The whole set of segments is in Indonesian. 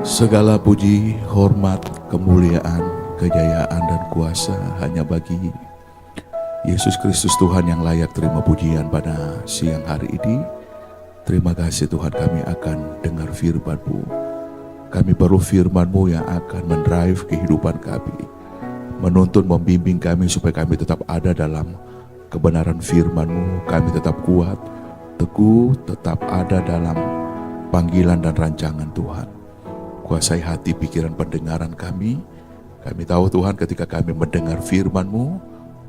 Segala puji, hormat, kemuliaan, kejayaan, dan kuasa hanya bagi Yesus Kristus Tuhan yang layak terima pujian pada siang hari ini. Terima kasih Tuhan, kami akan dengar firman-Mu. Kami perlu firman-Mu yang akan mendrive kehidupan kami, menuntun, membimbing kami supaya kami tetap ada dalam kebenaran firman-Mu. Kami tetap kuat, teguh, tetap ada dalam panggilan dan rancangan Tuhan. Kuasai hati, pikiran, pendengaran kami. Kami tahu Tuhan, ketika kami mendengar firman-Mu,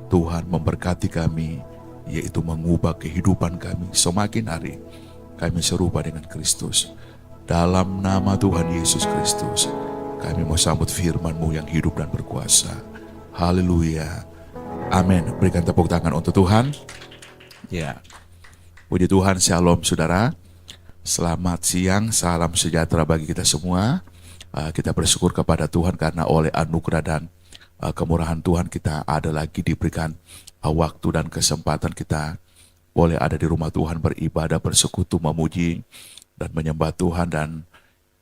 Tuhan memberkati kami, yaitu mengubah kehidupan kami. Semakin hari kami serupa dengan Kristus. Dalam nama Tuhan Yesus Kristus, kami mau sambut firman-Mu yang hidup dan berkuasa. Haleluya. Amin. Berikan tepuk tangan untuk Tuhan. Ya. Puji Tuhan, shalom saudara. Selamat siang, salam sejahtera bagi kita semua. Kita bersyukur kepada Tuhan karena oleh anugerah dan kemurahan Tuhan kita ada lagi diberikan waktu dan kesempatan kita boleh ada di rumah Tuhan, beribadah, bersekutu, memuji dan menyembah Tuhan, dan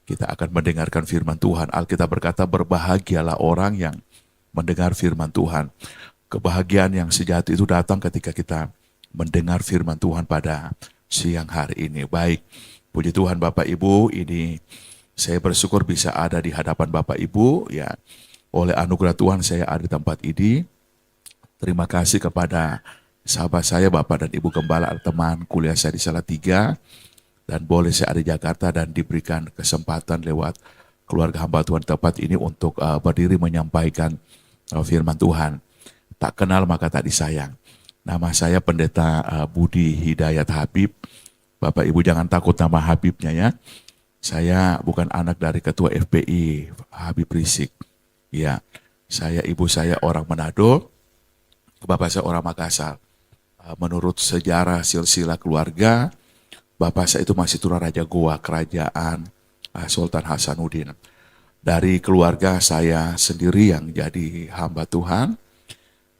kita akan mendengarkan firman Tuhan. Alkitab berkata, berbahagialah orang yang mendengar firman Tuhan. Kebahagiaan yang sejati itu datang ketika kita mendengar firman Tuhan pada siang hari ini. Baik, puji Tuhan Bapak Ibu, ini saya bersyukur bisa ada di hadapan Bapak Ibu, ya. Oleh anugerah Tuhan saya ada di tempat ini. Terima kasih kepada sahabat saya, Bapak dan Ibu Gembala, teman kuliah saya di Salatiga, dan boleh saya ada di Jakarta dan diberikan kesempatan lewat keluarga hamba Tuhan tempat ini untuk berdiri menyampaikan firman Tuhan. Tak kenal maka tak disayang. Nama saya Pendeta Budi Hidayat Habib. Bapak Ibu jangan takut nama Habibnya ya. Saya bukan anak dari Ketua FPI Habib Rizik. Ya, ibu saya orang Manado, bapak saya orang Makassar. Menurut sejarah silsilah keluarga, bapak saya itu masih turun Raja Goa, kerajaan Sultan Hasanuddin. Dari keluarga saya sendiri yang jadi hamba Tuhan,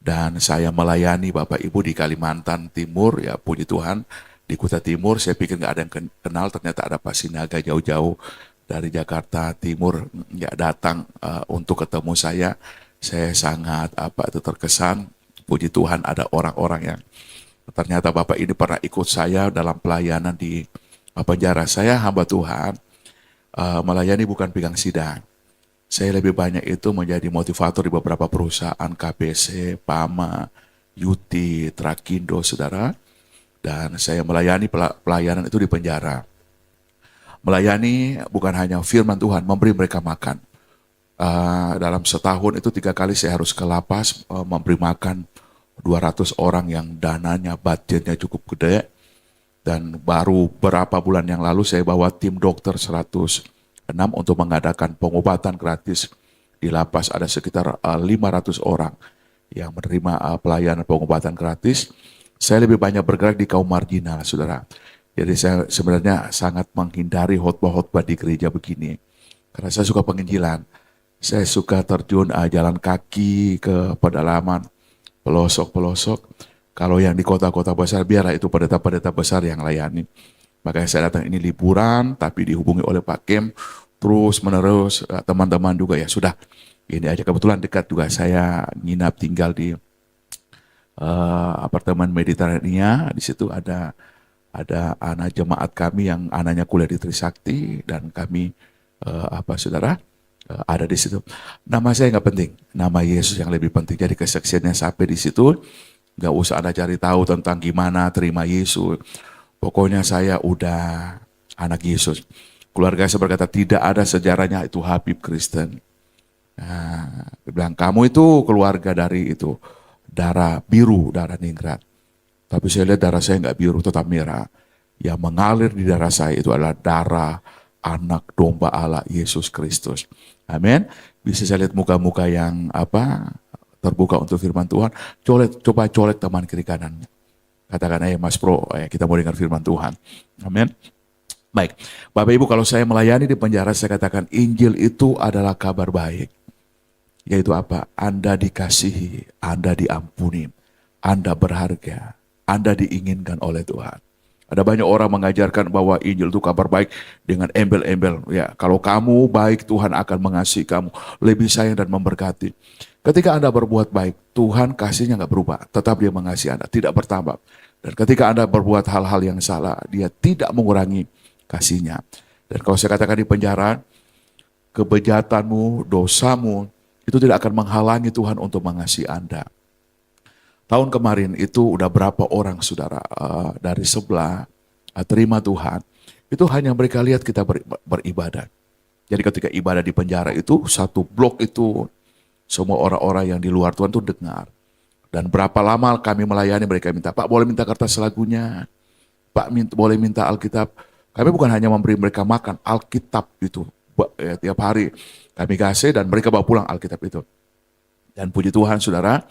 dan saya melayani Bapak Ibu di Kalimantan Timur, ya puji Tuhan. Di Kuta Timur, saya pikir nggak ada yang kenal, ternyata ada Pak Sinaga jauh-jauh dari Jakarta Timur ya datang untuk ketemu saya. Saya sangat terkesan. Puji Tuhan ada orang-orang yang ternyata Bapak ini pernah ikut saya dalam pelayanan di penjara. Saya hamba Tuhan, melayani bukan pegang sidang. Saya lebih banyak itu menjadi motivator di beberapa perusahaan KBC, PAMA, Yuti, Trakindo, saudara. Dan saya melayani pelayanan itu di penjara. Melayani bukan hanya firman Tuhan, memberi mereka makan. Dalam setahun itu 3 kali saya harus ke lapas, memberi makan 200 orang yang dananya, budgetnya cukup gede. Dan baru beberapa bulan yang lalu saya bawa tim dokter 106 untuk mengadakan pengobatan gratis. Di lapas ada sekitar 500 orang yang menerima pelayanan pengobatan gratis. Saya lebih banyak bergerak di kaum marginal, saudara. Jadi saya sebenarnya sangat menghindari khotbah-khotbah di gereja begini. Karena saya suka penginjilan. Saya suka terjun jalan kaki ke pedalaman, pelosok-pelosok. Kalau yang di kota-kota besar, biarlah itu pendeta-pendeta besar yang layani. Makanya saya datang ini liburan, tapi dihubungi oleh Pak Kim, terus menerus, teman-teman juga ya sudah. Ini aja kebetulan dekat juga, saya nginap tinggal di apartemen Mediterania. Di situ ada anak jemaat kami yang anaknya kuliah di Trisakti, dan kami saudara ada di situ. Nama saya nggak penting, nama Yesus yang lebih penting. Jadi kesaksiannya sampai di situ, nggak usah Anda cari tahu tentang gimana terima Yesus. Pokoknya saya udah anak Yesus. Keluarga saya berkata tidak ada sejarahnya itu Habib Kristen. Nah, dia bilang kamu itu keluarga dari itu darah biru, darah ningrat. Tapi saya lihat darah saya nggak biru, tetap merah. Yang mengalir di darah saya itu adalah darah anak domba Allah Yesus Kristus. Amin. Bisa saya lihat muka-muka yang terbuka untuk firman Tuhan. Coba colek teman kiri kanannya. Katakan, Mas Bro, kita mau dengar firman Tuhan. Amin. Baik, Bapak Ibu, kalau saya melayani di penjara, saya katakan Injil itu adalah kabar baik. Yaitu apa? Anda dikasihi, Anda diampuni, Anda berharga, Anda diinginkan oleh Tuhan. Ada banyak orang mengajarkan bahwa Injil itu kabar baik dengan embel-embel. Ya, kalau kamu baik, Tuhan akan mengasihi kamu, lebih sayang dan memberkati. Ketika Anda berbuat baik, Tuhan kasihnya nggak berubah, tetap Dia mengasihi Anda, tidak bertambah. Dan ketika Anda berbuat hal-hal yang salah, Dia tidak mengurangi kasihnya. Dan kalau saya katakan di penjara, kebejatanmu, dosamu, itu tidak akan menghalangi Tuhan untuk mengasihi Anda. Tahun kemarin itu udah berapa orang saudara dari sebelah terima Tuhan. Itu hanya mereka lihat kita beribadah. Jadi ketika ibadah di penjara itu, satu blok itu semua orang-orang yang di luar Tuhan itu dengar. Dan berapa lama kami melayani, mereka minta, Pak boleh minta kertas lagunya, Pak boleh minta Alkitab. Kami bukan hanya memberi mereka makan, Alkitab itu. Tiap hari kami kasih dan mereka bawa pulang Alkitab itu. Dan puji Tuhan saudara,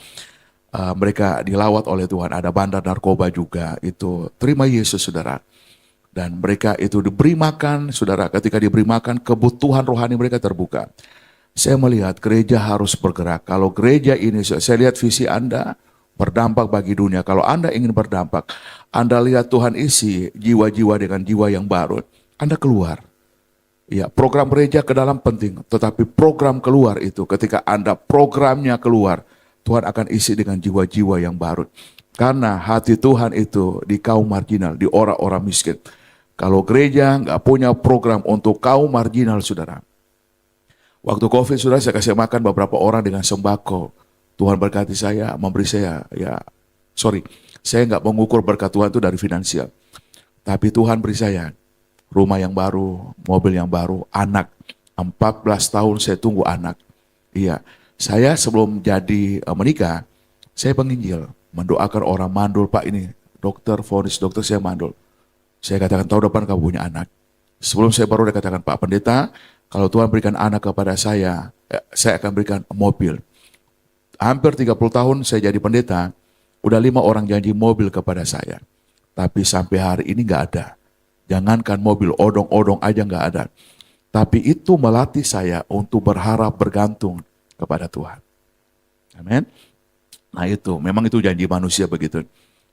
mereka dilawat oleh Tuhan. Ada bandar narkoba juga, itu terima Yesus saudara. Dan mereka itu diberi makan saudara, ketika diberi makan kebutuhan rohani mereka terbuka. Saya melihat gereja harus bergerak. Kalau gereja ini, saya lihat visi Anda berdampak bagi dunia. Kalau Anda ingin berdampak, Anda lihat Tuhan isi jiwa-jiwa dengan jiwa yang baru, Anda keluar. Ya, program gereja ke dalam penting, tetapi program keluar itu ketika Anda programnya keluar, Tuhan akan isi dengan jiwa-jiwa yang baru. Karena hati Tuhan itu di kaum marginal, di orang-orang miskin. Kalau gereja nggak punya program untuk kaum marginal, saudara. Waktu COVID, saudara, saya kasih makan beberapa orang dengan sembako. Tuhan berkati saya, memberi saya, saya nggak mengukur berkat Tuhan itu dari finansial. Tapi Tuhan beri saya rumah yang baru, mobil yang baru, anak. 14 tahun saya tunggu anak. Iya, saya sebelum jadi menikah, saya penginjil, mendoakan orang mandul, Pak ini dokter, vonis dokter saya mandul. Saya katakan tahun depan kamu punya anak. Sebelum saya baru dikatakan, Pak Pendeta, kalau Tuhan berikan anak kepada saya akan berikan mobil. Hampir 30 tahun saya jadi pendeta, udah 5 orang janji mobil kepada saya. Tapi sampai hari ini nggak ada. Jangankan mobil, odong-odong aja nggak ada. Tapi itu melatih saya untuk berharap bergantung kepada Tuhan. Amin. Nah itu, memang itu janji manusia begitu.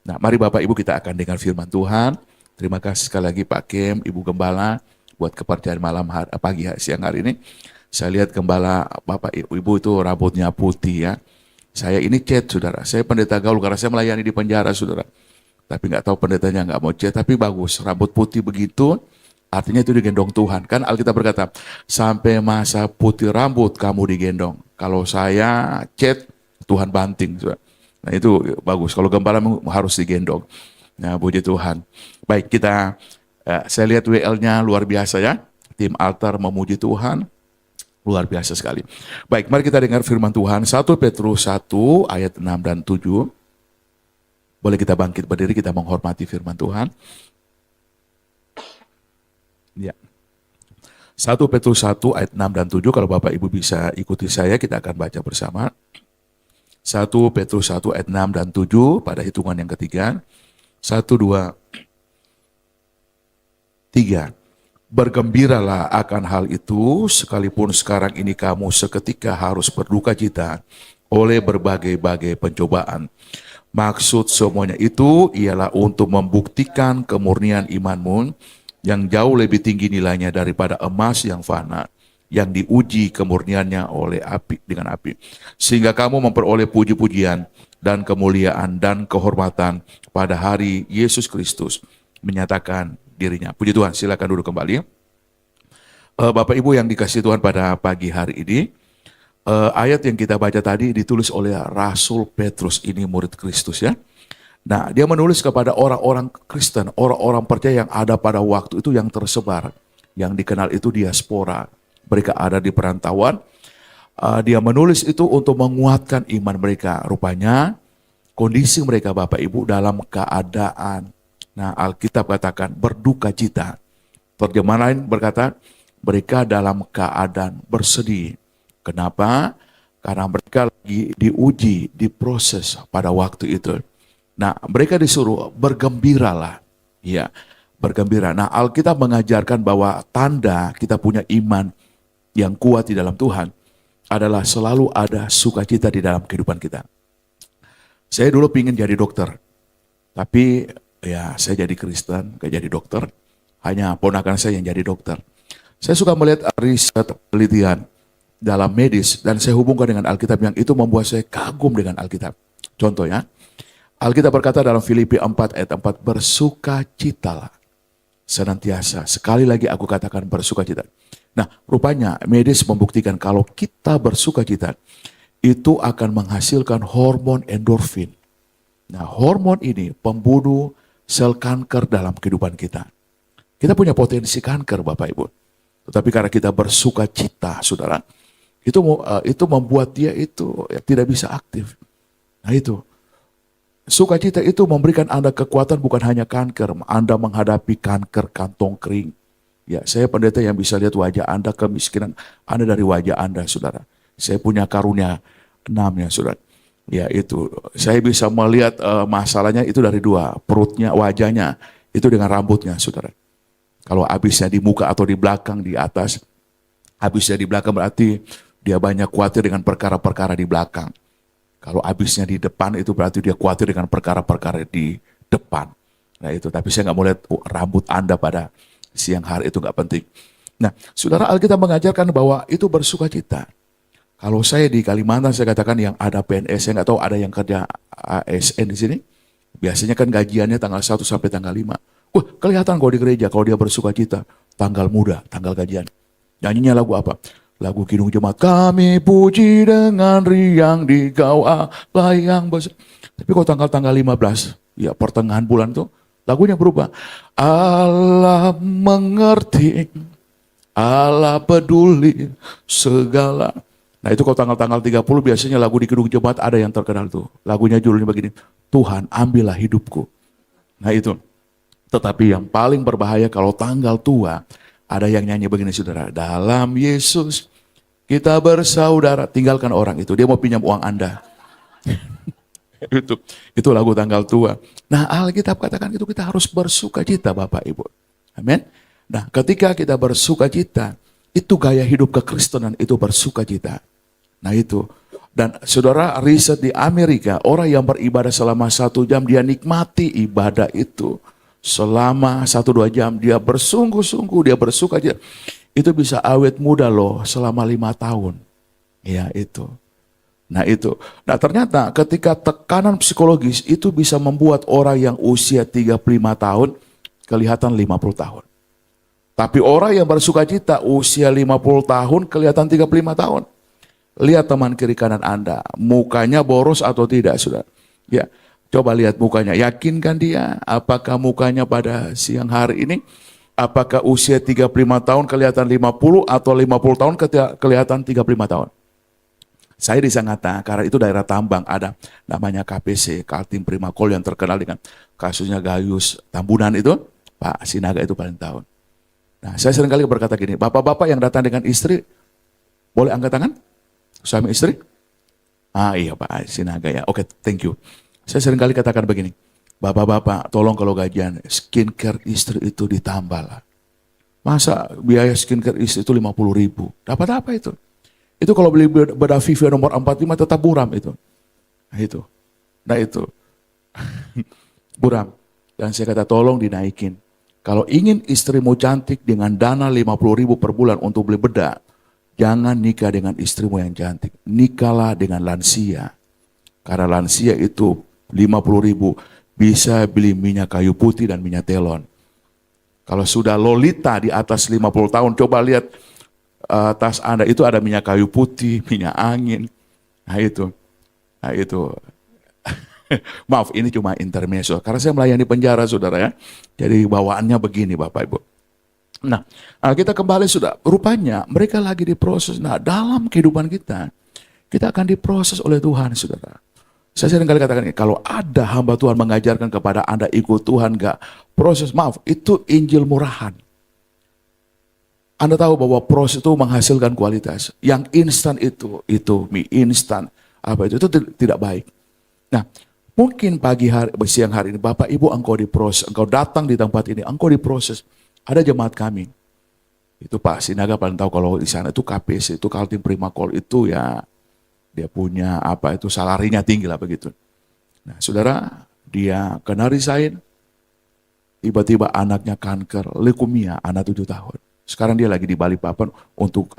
Nah mari Bapak Ibu kita akan dengar firman Tuhan. Terima kasih sekali lagi Pak Kim, Ibu Gembala, buat kepercayaan siang hari ini. Saya lihat Gembala Bapak Ibu itu rambutnya putih ya. Saya ini chat saudara, saya pendeta gaul karena saya melayani di penjara saudara. Tapi nggak tahu pendetanya nggak mau chat, tapi bagus, rambut putih begitu, artinya itu digendong Tuhan. Kan Alkitab berkata, sampai masa putih rambut kamu digendong. Kalau saya chat, Tuhan banting. Saudara. Nah itu bagus, kalau Gembala harus digendong. Nah puji Tuhan. Baik saya lihat WL-nya luar biasa ya. Tim altar memuji Tuhan. Luar biasa sekali. Baik, mari kita dengar firman Tuhan. 1 Petrus 1 ayat 6 dan 7. Boleh kita bangkit berdiri, kita menghormati firman Tuhan. Ya. 1 Petrus 1 ayat 6 dan 7. Kalau Bapak Ibu bisa ikuti saya, kita akan baca bersama. 1 Petrus 1 ayat 6 dan 7 pada hitungan yang ketiga. 1, 2, 3. Bergembiralah akan hal itu, sekalipun sekarang ini kamu seketika harus berduka cita oleh berbagai-bagai pencobaan. Maksud semuanya itu ialah untuk membuktikan kemurnian imanmu yang jauh lebih tinggi nilainya daripada emas yang fana, yang diuji kemurniannya oleh api dengan api. Sehingga kamu memperoleh puji-pujian dan kemuliaan dan kehormatan pada hari Yesus Kristus menyatakan dirinya. Puji Tuhan, silakan duduk kembali. Bapak Ibu yang dikasihi Tuhan pada pagi hari ini, ayat yang kita baca tadi ditulis oleh Rasul Petrus, ini murid Kristus ya. Nah, dia menulis kepada orang-orang Kristen, orang-orang percaya yang ada pada waktu itu yang tersebar, yang dikenal itu diaspora. Mereka ada di perantauan. Dia menulis itu untuk menguatkan iman mereka. Rupanya kondisi mereka Bapak Ibu dalam keadaan, nah Alkitab katakan berduka cita. Terjemahan lain berkata mereka dalam keadaan bersedih. Kenapa? Karena mereka lagi diuji, diproses pada waktu itu. Nah, mereka disuruh bergembiralah. Ya, bergembira. Nah, Alkitab mengajarkan bahwa tanda kita punya iman yang kuat di dalam Tuhan adalah selalu ada sukacita di dalam kehidupan kita. Saya dulu ingin jadi dokter, tapi Ya, saya jadi Kristen, gak jadi dokter. Hanya ponakan saya yang jadi dokter. Saya suka melihat riset penelitian dalam medis dan saya hubungkan dengan Alkitab yang itu membuat saya kagum dengan Alkitab. Contohnya, Alkitab berkata dalam Filipi 4 ayat 4, bersukacitalah senantiasa. Sekali lagi aku katakan bersukacita. Nah, rupanya medis membuktikan kalau kita bersukacita, itu akan menghasilkan hormon endorfin. Nah, hormon ini pembunuh sel kanker dalam kehidupan kita. Kita punya potensi kanker, Bapak Ibu. Tetapi karena kita bersukacita, saudara, itu membuat dia itu tidak bisa aktif. Nah itu, sukacita itu memberikan Anda kekuatan bukan hanya kanker, Anda menghadapi kanker kantong kering. Ya, saya pendeta yang bisa lihat wajah Anda, kemiskinan Anda dari wajah Anda, saudara. Saya punya karunia 6 ya, saudara. Ya itu, saya bisa melihat masalahnya itu dari 2, perutnya, wajahnya, itu dengan rambutnya, saudara. Kalau habisnya di muka atau di belakang, di atas, habisnya di belakang berarti dia banyak khawatir dengan perkara-perkara di belakang. Kalau habisnya di depan itu berarti dia khawatir dengan perkara-perkara di depan. Nah itu, tapi saya nggak mau lihat rambut Anda pada siang hari, itu nggak penting. Nah, saudara, Alkitab mengajarkan bahwa itu bersukacita. Kalau saya di Kalimantan, saya katakan yang ada PNS, saya nggak tahu ada yang kerja ASN di sini. Biasanya kan gajiannya tanggal 1 sampai tanggal 5. Wah, kelihatan kalau di gereja, kalau dia bersukacita, tanggal muda, tanggal gajian. Nyanyinya lagu apa? Lagu Kidung Jemaat. Kami puji dengan riang di kau Allah yang besar. Tapi kalau tanggal 15, ya pertengahan bulan tuh, lagunya berubah. Allah mengerti, Allah peduli segala. Nah itu kalau tanggal 30 biasanya lagu di Kidung Jemaat ada yang terkenal tuh. Lagunya judulnya begini, Tuhan ambillah hidupku. Nah itu. Tetapi yang paling berbahaya kalau tanggal tua, ada yang nyanyi begini, saudara. Dalam Yesus kita bersaudara. Tinggalkan orang itu, dia mau pinjam uang Anda. itu lagu tanggal tua. Nah, Alkitab katakan itu kita harus bersukacita, Bapak Ibu. Amin. Nah, ketika kita bersukacita, itu gaya hidup kekristenan, itu bersukacita. Nah itu. Dan saudara, riset di Amerika, orang yang beribadah selama 1 jam, dia nikmati ibadah itu. Selama 1-2 jam dia bersungguh-sungguh, dia bersukacita. Itu bisa awet muda loh selama 5 tahun. Ya itu. Nah itu. Nah ternyata ketika tekanan psikologis itu bisa membuat orang yang usia 35 tahun kelihatan 50 tahun. Tapi orang yang bersukacita usia 50 tahun kelihatan 35 tahun. Lihat teman kiri kanan Anda, mukanya boros atau tidak, saudara? Ya. Coba lihat mukanya, yakinkan dia apakah mukanya pada siang hari ini, apakah usia 35 tahun kelihatan 50 atau 50 tahun kelihatan 35 tahun. Saya di Sangatta, karena itu daerah tambang, ada namanya KPC, Kaltim Primakol yang terkenal dengan kasusnya Gayus Tambunan itu, Pak Sinaga itu paling tahu. Nah saya seringkali berkata gini, bapak-bapak yang datang dengan istri, boleh angkat tangan? Suami istri? Ah iya Pak Sinaga ya, oke thank you. Saya seringkali katakan begini, bapak-bapak tolong kalau gajian skincare istri itu ditambah lah. Masa biaya skincare istri itu 50.000, dapat apa itu? Itu kalau beli bedah Vivia nomor 45 tetap buram itu. Nah itu. Buram. Dan saya kata tolong dinaikin. Kalau ingin istrimu cantik dengan dana 50.000 per bulan untuk beli bedah, jangan nikah dengan istrimu yang cantik. Nikahlah dengan lansia. Karena lansia itu 50.000 bisa beli minyak kayu putih dan minyak telon. Kalau sudah lolita di atas 50 tahun, coba lihat tas Anda itu ada minyak kayu putih, minyak angin. Nah itu. Maaf, ini cuma intermezzo. Karena saya melayani penjara, saudara ya. Jadi bawaannya begini, Bapak Ibu. Nah, kita kembali sudah. Rupanya mereka lagi diproses. Nah, dalam kehidupan kita akan diproses oleh Tuhan, saudara. Saya sering kali katakan ini, kalau ada hamba Tuhan mengajarkan kepada Anda ikut Tuhan, enggak proses, maaf, itu Injil murahan. Anda tahu bahwa proses itu menghasilkan kualitas. Yang instan itu mie instan, apa itu tidak baik. Nah, mungkin siang hari ini, Bapak Ibu engkau diproses, engkau datang di tempat ini, engkau diproses. Ada jemaat kami, itu Pak Sinaga paling tahu kalau di sana itu KPC, itu Kaltim Primakol itu ya, dia punya apa itu salarinya tinggi lah begitu. Nah saudara, dia kena resign, tiba-tiba anaknya kanker, leukemia, anak 7 tahun. Sekarang dia lagi di Balikpapan untuk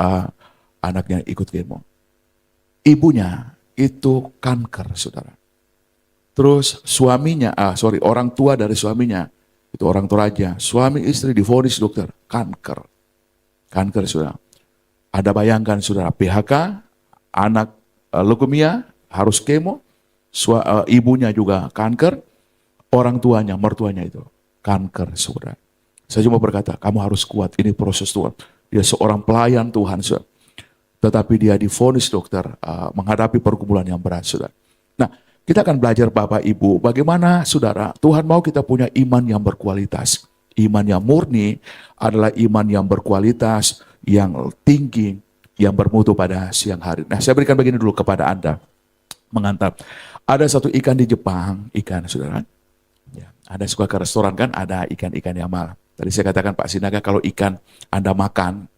anaknya ikut kemo. Ibunya itu kanker, saudara. Terus suaminya, orang tua dari suaminya, itu orang Toraja, suami istri divonis dokter, kanker. Kanker, saudara. Ada bayangkan, saudara, PHK, anak leukemia, harus kemo, ibunya juga kanker, orang tuanya, mertuanya itu kanker, saudara. Saya cuma berkata, kamu harus kuat, ini proses Tuhan. Dia seorang pelayan Tuhan, saudara. Tetapi dia divonis dokter menghadapi pergumulan yang berat, saudara. Nah, kita akan belajar Bapak Ibu, bagaimana saudara, Tuhan mau kita punya iman yang berkualitas. Iman yang murni adalah iman yang berkualitas, yang tinggi, yang bermutu pada siang hari. Nah, saya berikan begini dulu kepada Anda, mengantar. Ada satu ikan di Jepang, ikan saudara. Ya, Anda suka ke restoran kan, ada ikan-ikan yang mahal. Tadi saya katakan Pak Sinaga, kalau ikan Anda makan,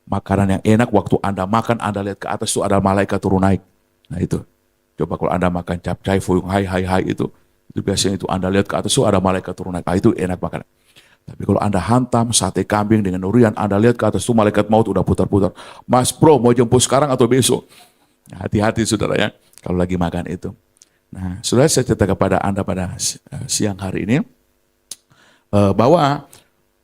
makanan yang enak, waktu Anda makan, Anda lihat ke atas itu ada malaikat turun naik. Nah itu. Coba kalau Anda makan capcay, fuyung, hai itu biasanya itu Anda lihat ke atas itu ada malaikat turun naik. Itu enak makanan. Tapi kalau Anda hantam sate kambing dengan durian, Anda lihat ke atas itu malaikat maut udah putar-putar. Mas bro, mau jemput sekarang atau besok? Nah, hati-hati saudara ya, kalau lagi makan itu. Nah, saudara, saya cerita kepada Anda pada siang hari ini, bahwa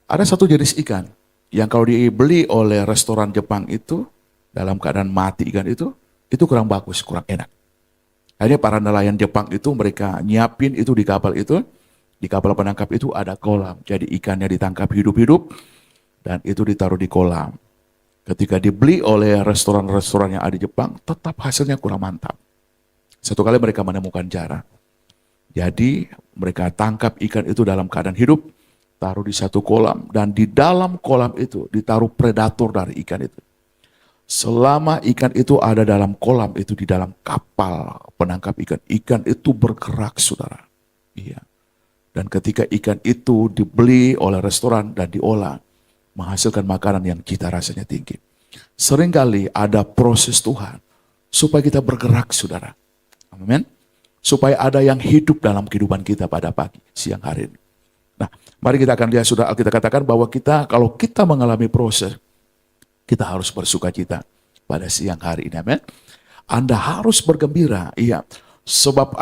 ada satu jenis ikan yang kalau dibeli oleh restoran Jepang itu, dalam keadaan mati ikan itu kurang bagus, kurang enak. Akhirnya para nelayan Jepang itu mereka nyiapin itu di kapal itu, di kapal penangkap itu ada kolam. Jadi ikannya ditangkap hidup-hidup dan itu ditaruh di kolam. Ketika dibeli oleh restoran-restoran yang ada di Jepang, tetap hasilnya kurang mantap. Satu kali mereka menemukan cara. Jadi mereka tangkap ikan itu dalam keadaan hidup, taruh di satu kolam, dan di dalam kolam itu ditaruh predator dari ikan itu. Selama ikan itu ada dalam kolam itu, di dalam kapal penangkap ikan, ikan itu bergerak, saudara. Iya. Dan ketika ikan itu dibeli oleh restoran dan diolah, menghasilkan makanan yang cita rasanya tinggi. Seringkali ada proses Tuhan supaya kita bergerak, saudara. Amin. Supaya ada yang hidup dalam kehidupan kita pada pagi, siang hari ini. Nah, mari kita akan lihat, saudara, kita katakan bahwa kalau kita mengalami proses, kita harus bersuka cita pada siang hari ini. Amin. Anda harus bergembira. Iya. Sebab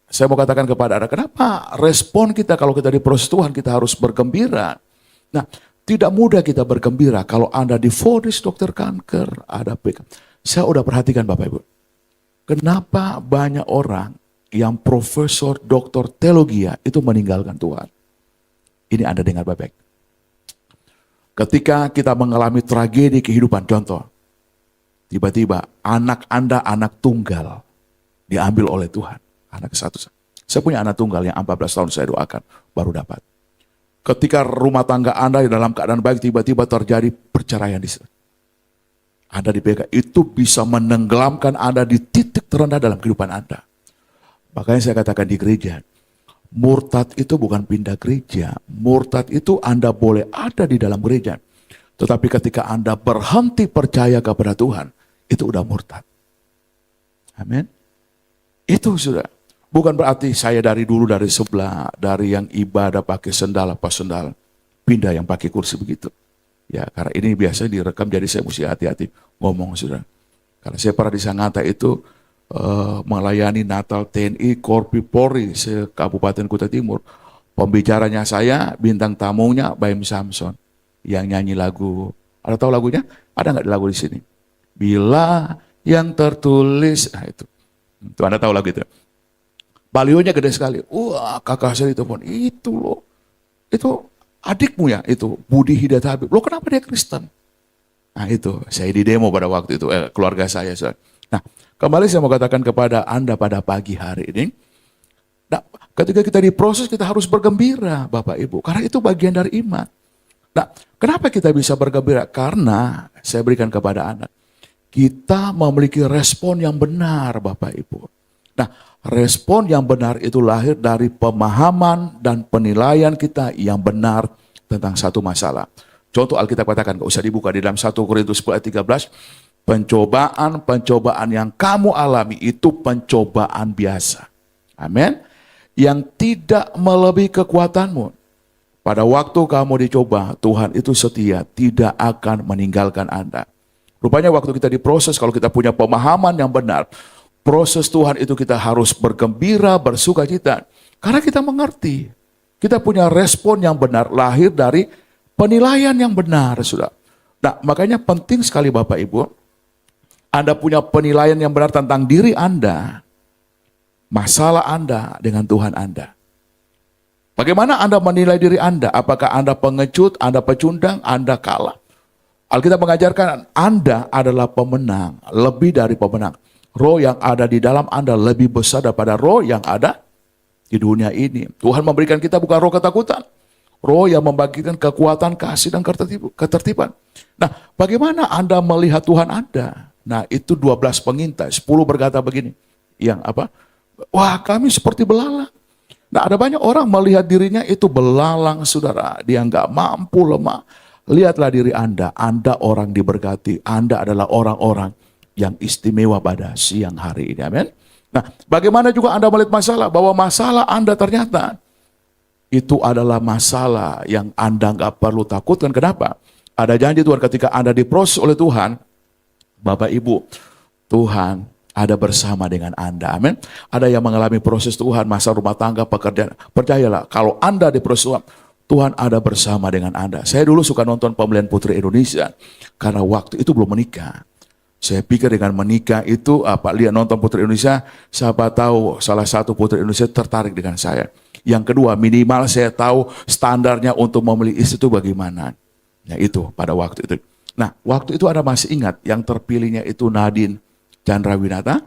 saya mau katakan kepada Anda, kenapa respon kita kalau kita diproses Tuhan, kita harus bergembira. Nah, tidak mudah kita bergembira kalau Anda divonis dokter kanker, ada PK. Saya udah perhatikan Bapak Ibu. Kenapa banyak orang yang profesor, doktor teologi itu meninggalkan Tuhan? Ini Anda dengar baik-baik. Ketika kita mengalami tragedi kehidupan, contoh, tiba-tiba anak Anda anak tunggal diambil oleh Tuhan, anak satu. Saya punya anak tunggal yang 14 tahun saya doakan, baru dapat. Ketika rumah tangga Anda dalam keadaan baik, tiba-tiba terjadi perceraian di sana. Anda di PK, itu bisa menenggelamkan Anda di titik terendah dalam kehidupan Anda. Makanya saya katakan di gereja, murtad itu bukan pindah gereja. Murtad itu Anda boleh ada di dalam gereja. Tetapi ketika Anda berhenti percaya kepada Tuhan, itu udah murtad. Amin. Itu sudah. Bukan berarti saya dari dulu dari sebelah, dari yang ibadah pakai sendal apa sendal, pindah yang pakai kursi begitu. Ya, karena ini biasanya direkam, jadi saya mesti hati-hati ngomong, saudara. Karena saya pernah di Sangatta itu melayani Natal TNI Korpi Polri se-Kabupaten Kutai Timur. Pembicaranya saya, bintang tamunya Baim Samson yang nyanyi lagu. Ada tahu lagunya? Ada nggak lagu di sini? Bila yang tertulis, nah itu Anda tahu lagu itu. Balionya gede sekali. Wah, kakak saya ditelepon, itu loh, itu adikmu ya, itu Budi Hidayat Habib. Loh, kenapa dia Kristen? Nah itu, saya di demo pada waktu itu, keluarga saya. Nah, kembali saya mau katakan kepada Anda pada pagi hari ini. Nah, ketika kita diproses, kita harus bergembira, Bapak Ibu. Karena itu bagian dari iman. Nah, kenapa kita bisa bergembira? Karena, saya berikan kepada Anda, kita memiliki respon yang benar, Bapak Ibu. Nah, respon yang benar itu lahir dari pemahaman dan penilaian kita yang benar tentang satu masalah. Contoh Alkitab katakan, gak usah dibuka, di dalam 1 Korintus 10 ayat 13, pencobaan yang kamu alami itu pencobaan biasa. Amin. Yang tidak melebihi kekuatanmu. Pada waktu kamu dicoba, Tuhan itu setia, tidak akan meninggalkan Anda. Rupanya waktu kita diproses, kalau kita punya pemahaman yang benar, proses Tuhan itu kita harus bergembira, bersuka cita. Karena kita mengerti, kita punya respon yang benar, lahir dari penilaian yang benar, sudah. Nah, makanya penting sekali Bapak Ibu, Anda punya penilaian yang benar tentang diri Anda, masalah Anda dengan Tuhan Anda. Bagaimana Anda menilai diri Anda? Apakah Anda pengecut, Anda pecundang, Anda kalah? Alkitab mengajarkan Anda adalah pemenang, lebih dari pemenang. Roh yang ada di dalam Anda lebih besar daripada roh yang ada di dunia ini. Tuhan memberikan kita bukan roh ketakutan, roh yang membagikan kekuatan, kasih, dan ketertiban. Nah, bagaimana Anda melihat Tuhan Anda? Nah, itu 12 pengintai, 10 berkata begini. Yang apa? Wah, kami seperti belalang. Nah, ada banyak orang melihat dirinya itu belalang, saudara. Dia nggak mampu, lemah. Lihatlah diri Anda orang diberkati. Anda adalah orang-orang yang istimewa pada siang hari ini. Amin. Nah, bagaimana juga Anda melihat masalah? Bahwa masalah Anda ternyata itu adalah masalah yang Anda nggak perlu takutkan. Kenapa? Ada janji Tuhan ketika Anda diproses oleh Tuhan, Bapak Ibu, Tuhan ada bersama dengan Anda. Amin. Ada yang mengalami proses Tuhan, masa rumah tangga, pekerjaan. Percayalah, kalau Anda diproses Tuhan, Tuhan ada bersama dengan Anda. Saya dulu suka nonton Pemilihan Putri Indonesia, karena waktu itu belum menikah. Saya pikir dengan menikah itu, lihat nonton Putri Indonesia, siapa tahu salah satu Putri Indonesia tertarik dengan saya. Yang kedua, minimal saya tahu standarnya untuk memilih istri itu bagaimana. Nah itu, pada waktu itu. Nah, waktu itu Anda masih ingat, yang terpilihnya itu Nadine Chandrawinata.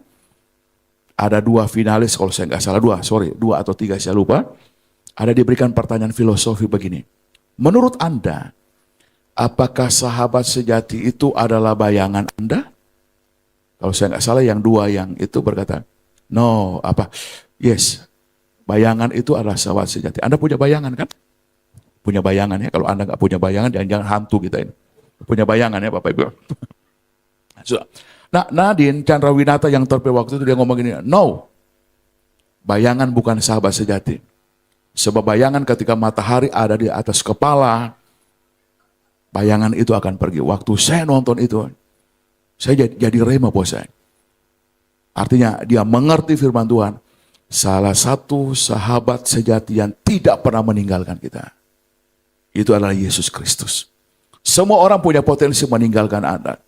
Ada 2 finalis, kalau saya nggak salah 2 atau 3 saya lupa. Ada diberikan pertanyaan filosofi begini. Menurut Anda, apakah sahabat sejati itu adalah bayangan Anda? Kalau saya nggak salah yang 2 yang itu berkata, no, yes, bayangan itu adalah sahabat sejati. Anda punya bayangan kan? Punya bayangan ya. Kalau Anda nggak punya bayangan, jangan hantu kita ini. Punya bayangan ya Bapak Ibu. Nah, Nadine Chandrawinata yang terpilih waktu itu dia ngomong gini, no, bayangan bukan sahabat sejati. Sebab bayangan ketika matahari ada di atas kepala, bayangan itu akan pergi. Waktu saya nonton itu, saya jadi rema buat saya. Artinya dia mengerti firman Tuhan, salah satu sahabat sejati yang tidak pernah meninggalkan kita, itu adalah Yesus Kristus. Semua orang punya potensi meninggalkan Anda.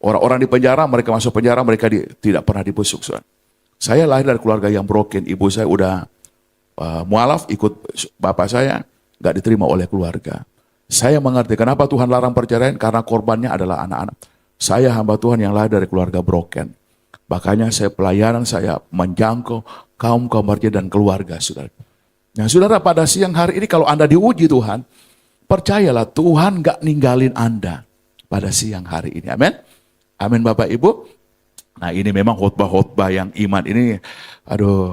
Orang-orang di penjara, mereka masuk penjara, mereka tidak pernah dibusuk. Saya lahir dari keluarga yang broken. Ibu saya udah mualaf, ikut bapak saya, nggak diterima oleh keluarga. Saya mengerti kenapa Tuhan larang perceraian, karena korbannya adalah anak-anak. Saya hamba Tuhan yang lahir dari keluarga broken. Makanya saya pelayanan saya menjangkau kaum remaja dan keluarga, saudara. Nah, saudara, pada siang hari ini kalau Anda diuji Tuhan, percayalah Tuhan nggak ninggalin Anda pada siang hari ini. Amin. Amin Bapak Ibu. Nah, ini memang khotbah-khotbah yang iman ini,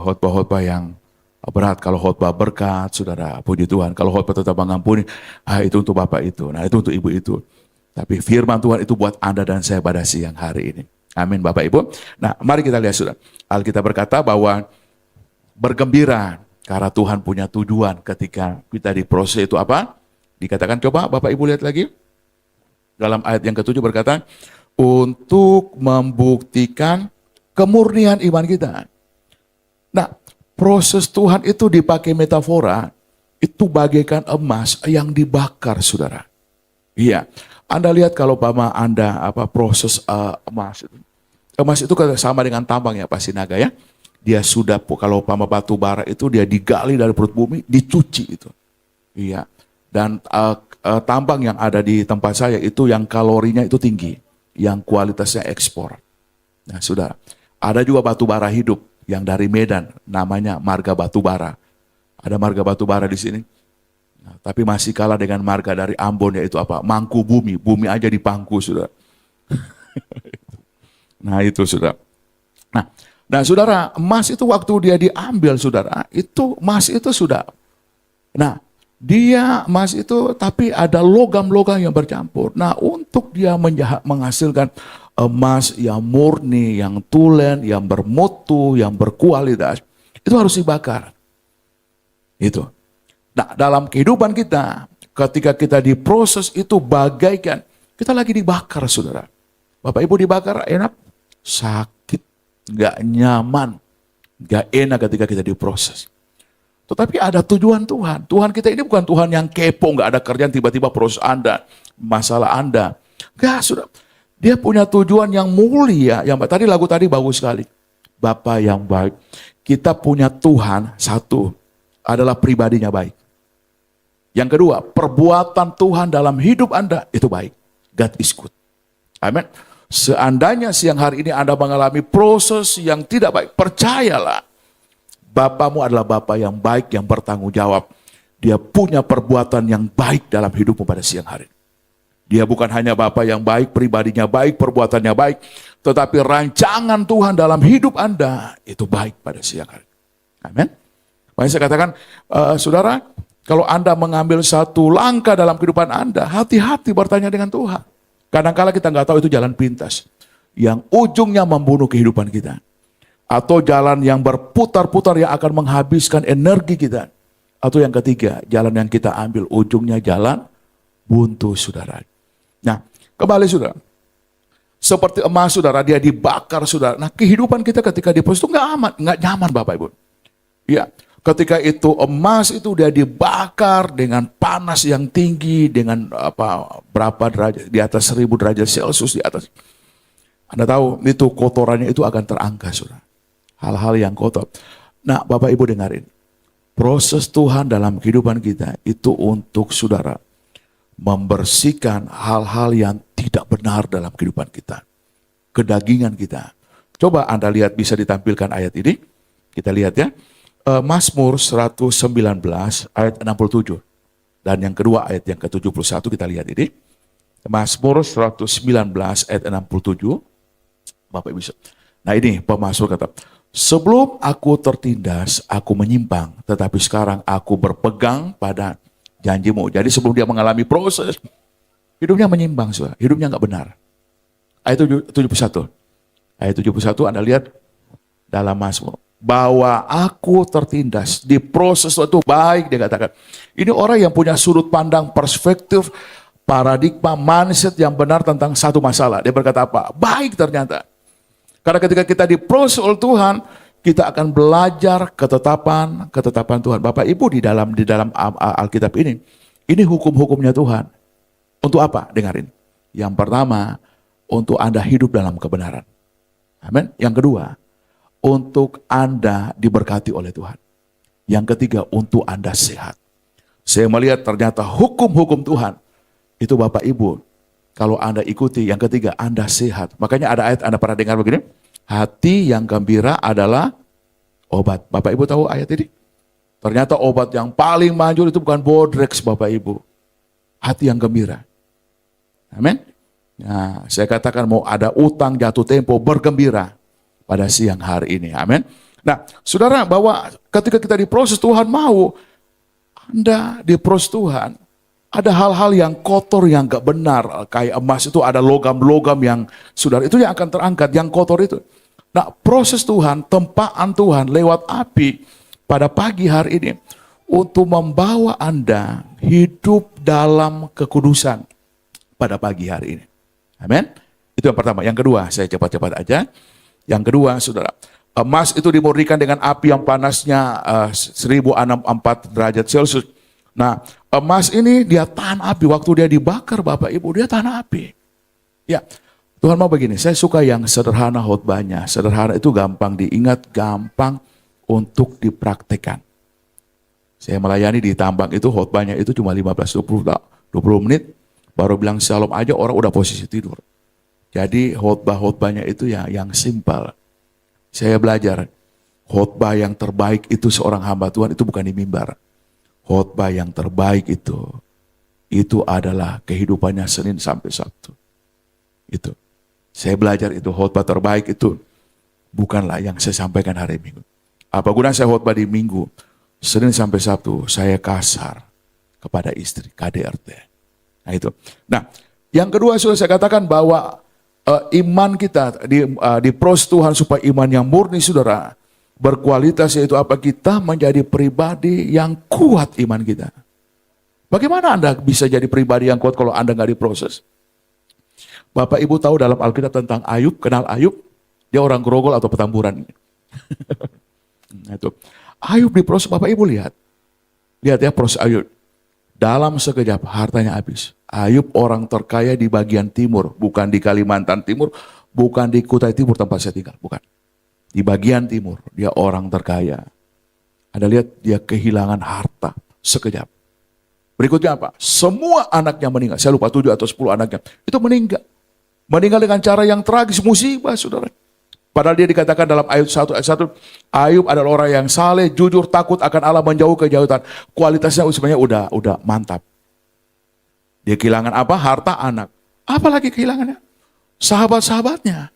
khotbah-khotbah yang berat. Kalau khotbah berkat, saudara, puji Tuhan. Kalau khotbah tetap mengampuni, itu untuk Bapak itu. Nah, itu untuk Ibu itu. Tapi firman Tuhan itu buat Anda dan saya pada siang hari ini. Amin Bapak Ibu. Nah, mari kita lihat saudara. Alkitab berkata bahwa bergembira karena Tuhan punya tujuan ketika kita diproses itu apa? Dikatakan, coba Bapak Ibu lihat lagi. Dalam ayat yang ke-7 berkata, untuk membuktikan kemurnian iman kita. Nah, proses Tuhan itu dipakai metafora, itu bagaikan emas yang dibakar, saudara. Iya, Anda lihat kalau Anda proses emas itu. Emas itu sama dengan tambang ya Pak Sinaga ya. Dia sudah, kalau batu bara itu dia digali dari perut bumi, dicuci itu. Iya, dan tambang yang ada di tempat saya itu yang kalorinya itu tinggi, yang kualitasnya ekspor. Nah, sudah ada juga batu bara hidup yang dari Medan, namanya marga batu bara. Ada marga batu bara di sini. Nah, tapi masih kalah dengan marga dari Ambon, yaitu Mangku bumi. Bumi aja dipangku, sudah. Nah, itu sudah. Nah, saudara, emas itu waktu dia diambil, saudara, itu emas itu sudah. Nah, dia emas itu tapi ada logam-logam yang bercampur. Nah, untuk dia menghasilkan emas yang murni, yang tulen, yang bermutu, yang berkualitas, itu harus dibakar. Itu. Nah, dalam kehidupan kita, ketika kita diproses itu bagaikan kita lagi dibakar, saudara. Bapak Ibu dibakar enak? Sakit, gak nyaman, gak enak ketika kita diproses. Tetapi ada tujuan Tuhan. Tuhan kita ini bukan Tuhan yang kepo, gak ada kerjaan tiba-tiba proses Anda, masalah Anda. Gak, saudara. Dia punya tujuan yang mulia. Yang tadi lagu tadi bagus sekali. Bapa yang baik. Kita punya Tuhan, satu, adalah pribadinya baik. Yang kedua, perbuatan Tuhan dalam hidup Anda itu baik. God is good. Amin. Seandainya siang hari ini Anda mengalami proses yang tidak baik, percayalah. Bapamu adalah Bapa yang baik, yang bertanggung jawab. Dia punya perbuatan yang baik dalam hidupmu pada siang hari. Dia bukan hanya Bapa yang baik, pribadinya baik, perbuatannya baik, tetapi rancangan Tuhan dalam hidup Anda itu baik pada siang hari. Amin. Makanya saya katakan, saudara, kalau Anda mengambil satu langkah dalam kehidupan Anda, hati-hati bertanya dengan Tuhan. Kadang-kala kita nggak tahu itu jalan pintas, yang ujungnya membunuh kehidupan kita. Atau jalan yang berputar-putar yang akan menghabiskan energi kita. Atau yang ketiga, jalan yang kita ambil ujungnya jalan buntu, saudara. Nah, kembali saudara. Seperti emas, saudara, dia dibakar, saudara. Nah, kehidupan kita ketika diproses itu nggak aman, nggak nyaman, Bapak Ibu. Ya, ketika itu emas itu dia dibakar dengan panas yang tinggi, dengan berapa derajat, di atas 1000 derajat Celcius di atas. Anda tahu itu kotorannya itu akan terangkat, saudara. Hal-hal yang kotor. Nah, Bapak Ibu dengarin. Proses Tuhan dalam kehidupan kita itu untuk saudara membersihkan hal-hal yang tidak benar dalam kehidupan kita. Kedagingan kita. Coba Anda lihat, bisa ditampilkan ayat ini. Kita lihat ya. Mazmur 119 ayat 67. Dan yang kedua ayat yang ke-71 kita lihat ini. Mazmur 119 ayat 67. Bapak bisa. Nah ini pemazmur kata, sebelum aku tertindas, aku menyimpang. Tetapi sekarang aku berpegang pada janjimu. Jadi sebelum dia mengalami proses, hidupnya menyimpang, saudara. Hidupnya nggak benar. Ayat 71. Ayat 71 Anda lihat dalam Mazmur. Bahwa aku tertindas, diproses suatu baik, dia katakan. Ini orang yang punya sudut pandang, perspektif, paradigma, mindset yang benar tentang satu masalah. Dia berkata apa? Baik ternyata. Karena ketika kita diproses oleh Tuhan, kita akan belajar ketetapan Tuhan. Bapak Ibu di dalam Alkitab ini hukum-hukumnya Tuhan. Untuk apa? Dengarin. Yang pertama, untuk Anda hidup dalam kebenaran. Amin. Yang kedua, untuk Anda diberkati oleh Tuhan. Yang ketiga, untuk Anda sehat. Saya melihat ternyata hukum-hukum Tuhan itu Bapak Ibu, kalau Anda ikuti, yang ketiga, Anda sehat. Makanya ada ayat Anda pernah dengar begini, hati yang gembira adalah obat. Bapak Ibu tahu ayat ini? Ternyata obat yang paling manjur itu bukan Bodrex, Bapak Ibu. Hati yang gembira. Amin. Nah, saya katakan mau ada utang jatuh tempo, bergembira pada siang hari ini. Amin. Nah, saudara, bahwa ketika kita diproses, Tuhan mau Anda diproses Tuhan. Ada hal-hal yang kotor, yang gak benar. Kayak emas itu ada logam-logam yang, saudara, itu yang akan terangkat, yang kotor itu. Nah, proses Tuhan, tempaan Tuhan lewat api pada pagi hari ini untuk membawa Anda hidup dalam kekudusan pada pagi hari ini. Amin. Itu yang pertama. Yang kedua, saya cepat-cepat aja. Yang kedua, saudara, emas itu dimurnikan dengan api yang panasnya 1064 derajat Celcius. Nah, emas ini dia tahan api. Waktu dia dibakar, Bapak Ibu, dia tahan api. Ya, Tuhan mau begini, saya suka yang sederhana khotbahnya. Sederhana itu gampang diingat, gampang untuk dipraktekkan. Saya melayani di tambang itu, khotbahnya itu cuma 15-20 menit. Baru bilang shalom aja orang udah posisi tidur. Jadi khotbah-khotbahnya itu ya yang simpel. Saya belajar khotbah yang terbaik itu seorang hamba Tuhan itu bukan di mimbar. Khotbah yang terbaik itu adalah kehidupannya Senin sampai Sabtu. Itu. Saya belajar itu khotbah terbaik itu bukanlah yang saya sampaikan hari Minggu. Apa gunanya saya khotbah di Minggu? Senin sampai Sabtu saya kasar kepada istri, KDRT. Nah itu. Nah, yang kedua sudah saya katakan bahwa iman kita diproses Tuhan supaya iman yang murni, saudara. berkualitas yaitu apa? Kita menjadi pribadi yang kuat iman kita. Bagaimana Anda bisa jadi pribadi yang kuat kalau Anda nggak diproses? Bapak Ibu tahu dalam Alkitab tentang Ayub, kenal Ayub? Dia orang Grogol atau Petamburan. Nah, itu. Ayub diproses, Bapak Ibu lihat. Lihat ya proses Ayub. Dalam sekejap hartanya habis. Ayub orang terkaya di bagian timur, bukan di Kalimantan Timur, bukan di Kutai Timur tempat saya tinggal, bukan. Di bagian timur, dia orang terkaya. Anda lihat dia kehilangan harta sekejap. Berikutnya apa? Semua anaknya meninggal. Saya lupa 7 atau 10 anaknya. Itu meninggal. Meninggal dengan cara yang tragis, musibah saudara. Padahal dia dikatakan dalam Ayub 1 ayat 1, Ayub adalah orang yang saleh, jujur, takut akan Allah, menjauh kejahatan. Kualitasnya sebenarnya udah mantap. Dia kehilangan apa? Harta, anak. Apalagi kehilangannya? Sahabat-sahabatnya.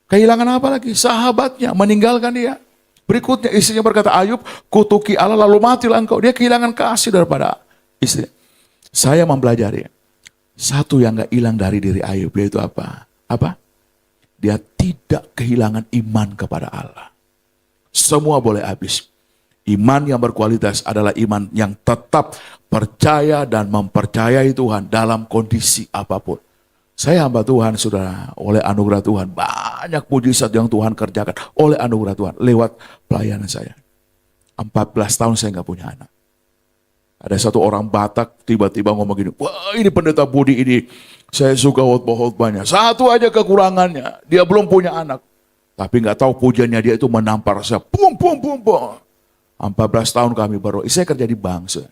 Kehilangan apa lagi? Sahabatnya meninggalkan dia. Berikutnya istrinya berkata, Ayub, kutuki Allah lalu matilah engkau. Dia kehilangan kasih daripada istri. Saya mempelajari satu yang gak hilang dari diri Ayub, yaitu apa? Apa? Dia tidak kehilangan iman kepada Allah. Semua boleh habis. Iman yang berkualitas adalah iman yang tetap percaya dan mempercayai Tuhan dalam kondisi apapun. Saya hamba Tuhan, saudara, oleh anugerah Tuhan. Banyak mujizat yang Tuhan kerjakan oleh anugerah Tuhan lewat pelayanan saya. 14 tahun saya gak punya anak. Ada satu orang Batak tiba-tiba ngomong gini, wah ini pendeta Budi ini, saya suka khotbah-khotbahnya. Satu aja kekurangannya, dia belum punya anak. Tapi nggak tahu pujiannya dia itu menampar saya. Pum, pum, pum, pum. 14 tahun kami baru, saya kerja di bank.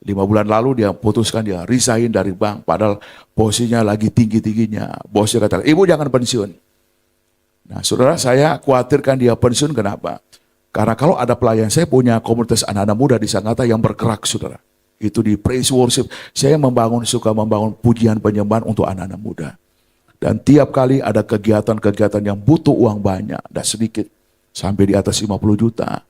5 bulan lalu dia putuskan dia resign dari bank, padahal posisinya lagi tinggi-tingginya. Bosnya kata, ibu jangan pensiun. Nah saudara, saya khawatirkan dia pensiun, kenapa? Karena kalau ada pelayan, saya punya komunitas anak-anak muda di Sangatta yang bergerak, saudara. Itu di praise worship. Saya suka membangun pujian penyembahan untuk anak-anak muda. Dan tiap kali ada kegiatan-kegiatan yang butuh uang banyak, dan sedikit, sampai di atas 50 juta.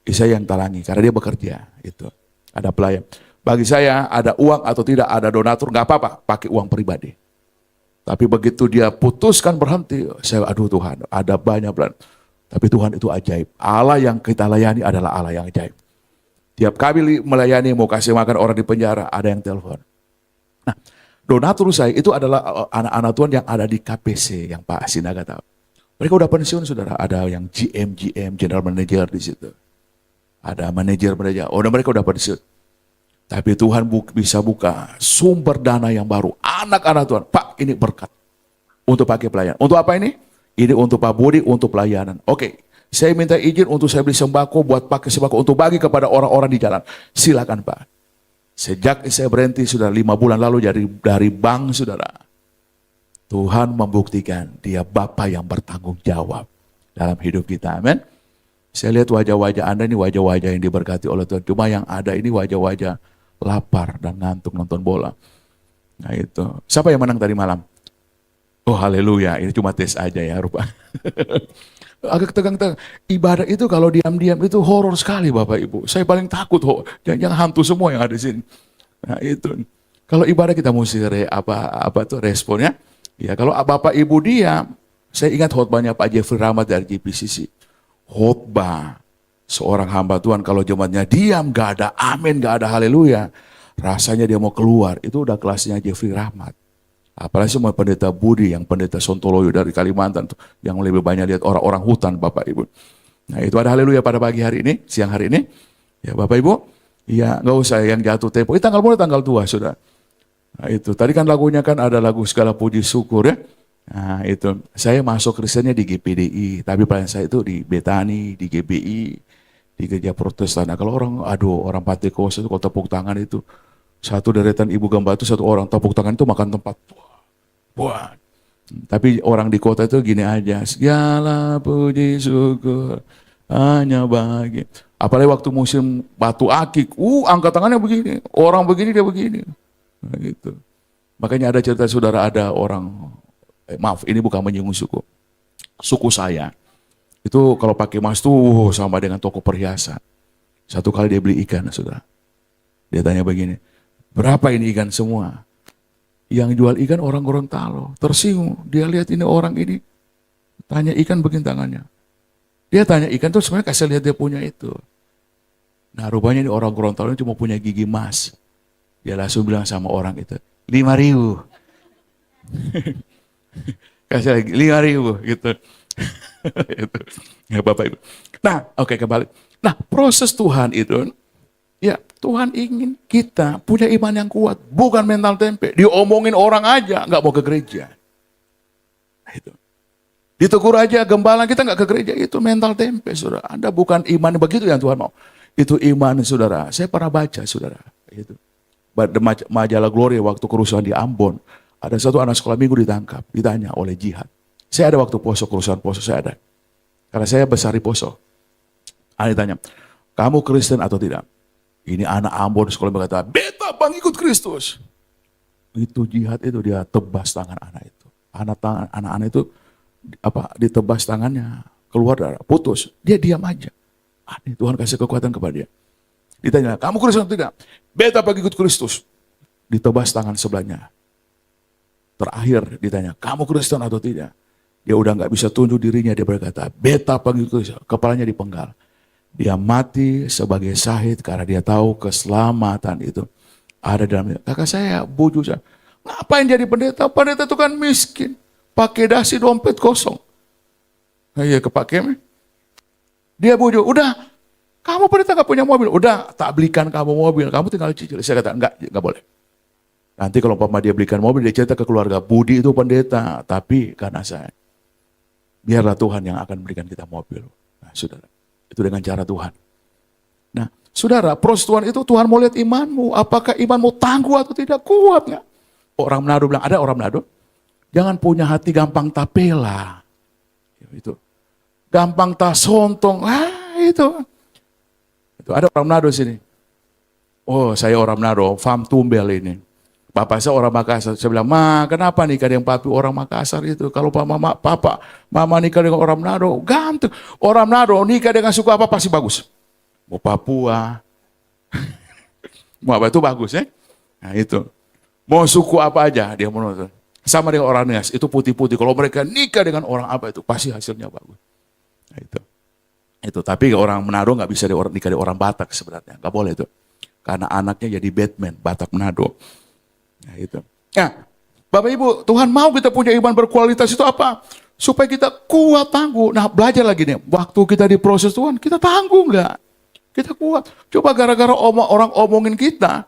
Saya yang talangi, karena dia bekerja. Itu ada pelayan. Bagi saya, ada uang atau tidak, ada donatur, nggak apa-apa, pakai uang pribadi. Tapi begitu dia putuskan berhenti, saya aduh Tuhan, ada banyak pelayan. Tapi Tuhan itu ajaib. Allah yang kita layani adalah Allah yang ajaib. Tiap kali melayani, mau kasih makan orang di penjara, ada yang telepon. Nah, donatur saya itu adalah anak-anak Tuhan yang ada di KPC, yang Pak Sinaga tahu. Mereka udah pensiun, saudara. Ada yang GM, General Manager di situ. Ada manajer, mereka udah pensiun. Tapi Tuhan bisa buka sumber dana yang baru. Anak-anak Tuhan, Pak ini berkat. Untuk pakai pelayanan. Untuk apa ini? Ini untuk Pak Budi, untuk pelayanan. Oke, saya minta izin untuk saya beli sembako, buat pakai sembako untuk bagi kepada orang-orang di jalan. Silakan Pak. Sejak saya berhenti sudah 5 bulan lalu dari bank, saudara. Tuhan membuktikan dia Bapa yang bertanggung jawab dalam hidup kita. Amin. Saya lihat wajah-wajah Anda ini wajah-wajah yang diberkati oleh Tuhan. Cuma yang ada ini wajah-wajah lapar dan ngantuk nonton bola. Nah itu. Siapa yang menang tadi malam? Oh haleluya, ini cuma tes aja ya rupa. Agak tegang-tegang. Ibadah itu kalau diam-diam itu horor sekali Bapak Ibu. Saya paling takut, jangan hantu semua yang ada di sini. Nah itu. Kalau ibadah kita mesti responnya. Ya kalau Bapak Ibu diam, saya ingat khotbahnya Pak Jeffrey Rahmat dari JPCC. Khotbah seorang hamba Tuhan kalau jemaatnya diam, gak ada amin, gak ada haleluya. Rasanya dia mau keluar. Itu udah kelasnya Jeffrey Rahmat. Apalagi semua pendeta Budi, yang pendeta Sontoloyo dari Kalimantan, tuh, yang lebih banyak lihat orang-orang hutan Bapak Ibu. Nah itu ada haleluya pada pagi hari ini, siang hari ini. Ya Bapak Ibu, ya nggak usah yang jatuh tempo. Tanggal mulai tanggal tua sudah. Nah itu, tadi kan lagunya kan ada lagu segala puji syukur ya. Nah itu, saya masuk Kristennya di GPDI, tapi pelayan saya itu di Betani, di GBI, di Gereja Protestan. Nah kalau orang Pentekoste itu kalau tepuk tangan itu, satu deretan ibu gembala itu satu orang tepuk tangan itu makan tempat. Wah. Tapi orang di kota itu gini aja, segala puji syukur hanya bagi. Apalagi waktu musim batu akik, angkat tangannya begini, orang begini dia begini. Nah, gitu. Makanya ada cerita saudara, ada orang, maaf ini bukan menyinggung suku saya. Itu kalau pakai emas tuh sama dengan toko perhiasan. Satu kali dia beli ikan, saudara. Dia tanya begini, berapa ini ikan semua? Yang jual ikan orang Gorontalo, tersinggung. Dia lihat ini orang ini, tanya ikan begini tangannya. Dia tanya ikan tuh sebenarnya kasih lihat dia punya itu. Nah rupanya ini orang Gorontalo cuma punya gigi emas. Dia langsung bilang sama orang itu, 5.000. Kasih lagi 5.000 gitu. Itu. Ya Bapak Ibu. Nah oke kembali. Nah proses Tuhan itu, ya Tuhan ingin kita punya iman yang kuat. Bukan mental tempe. Diomongin orang aja nggak mau ke gereja. Nah, itu. Ditegur aja gembala kita nggak ke gereja, itu mental tempe saudara. Anda bukan iman begitu yang Tuhan mau. Itu iman saudara. Saya pernah baca saudara. Itu. Majalah Glory waktu kerusuhan di Ambon. Ada satu anak sekolah minggu ditangkap. Ditanya oleh jihad. Saya ada waktu poso, kerusuhan poso saya ada. Karena saya besar di poso. Anak ditanya, kamu Kristen atau tidak? Ini anak Ambon sekolah berkata, beta pengikut Kristus. Itu jihad itu dia tebas tangan anak itu. Anak-anak itu ditebas tangannya, keluar darah, putus. Dia diam aja. Tuhan kasih kekuatan kepada dia. Ditanya, kamu Kristen atau tidak? Beta pengikut Kristus. Ditebas tangan sebelahnya. Terakhir ditanya, kamu Kristen atau tidak? Dia udah nggak bisa tunjuk dirinya, dia berkata, beta pengikut Kristus. Kepalanya dipenggal. Dia mati sebagai syahid karena dia tahu keselamatan itu ada dalam. Kakak saya, buju saya, ngapain jadi pendeta? Pendeta itu kan miskin. Pakai dasi dompet kosong. Nah, iya kepake. Dia bujuk, udah, kamu pendeta gak punya mobil, udah tak belikan kamu mobil, kamu tinggal cicil. Saya kata, enggak boleh. Nanti kalau umpama dia belikan mobil, dia cerita ke keluarga, Budi itu pendeta, tapi karena saya, biarlah Tuhan yang akan berikan kita mobil. Nah, saudara, itu dengan cara Tuhan. Nah, saudara, proses Tuhan itu Tuhan mau lihat imanmu, apakah imanmu tangguh atau tidak, kuat nggak? Orang Manado bilang, ada orang Manado, jangan punya hati gampang tapela. Itu. Gampang tasontong. Itu. Ada orang Manado sini. Oh, saya orang Manado, fam tumbel ini. Bapak saya orang Makassar. Saya bilang, Ma, kenapa nikah dengan papi orang Makassar itu? Kalau mama nikah dengan orang Manado, gantung. Orang Manado nikah dengan suku apa pasti bagus. Mau Papua. Mau apa itu bagus ya? Nah itu. Mau suku apa aja dia menonton. Sama dengan orang Nias, itu putih-putih. Kalau mereka nikah dengan orang apa itu, pasti hasilnya bagus. Nah, itu. Tapi orang Manado nggak bisa nikah dengan orang Batak sebenarnya. Nggak boleh itu. Karena anaknya jadi Batman, Batak Manado. Nah itu. Nah, Bapak Ibu, Tuhan mau kita punya iman berkualitas itu apa? Supaya kita kuat tangguh. Nah belajar lagi nih, waktu kita di proses Tuhan, kita tangguh nggak? Kita kuat. Coba gara-gara orang omongin kita.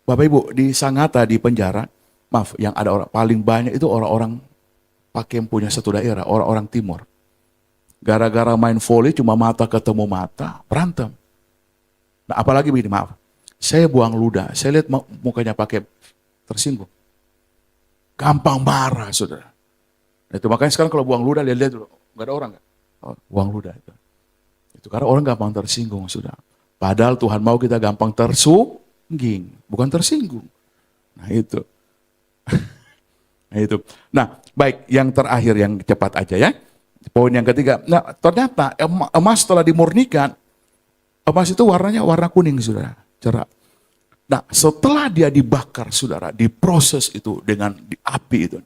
Bapak Ibu, di Sangatta, di penjara, maaf, yang ada orang paling banyak itu orang-orang pakai yang punya satu daerah, orang-orang timur. Gara-gara main volley cuma mata ketemu mata, berantem. Nah apalagi begini, maaf, saya buang ludah, saya lihat mukanya pakai tersinggung. Gampang marah, saudara. Nah, itu makanya sekarang kalau buang ludah, lihat dulu, nggak ada orang nggak? Oh, buang ludah itu. Itu karena orang gampang tersinggung, saudara. Padahal Tuhan mau kita gampang tersungging, bukan tersinggung. Nah itu. Nah itu. Nah, baik, yang terakhir yang cepat aja ya. Poin yang ketiga. Nah, ternyata emas setelah dimurnikan, emas itu warnanya warna kuning, saudara. Cerah. Nah, setelah dia dibakar, saudara, diproses itu dengan di api itu,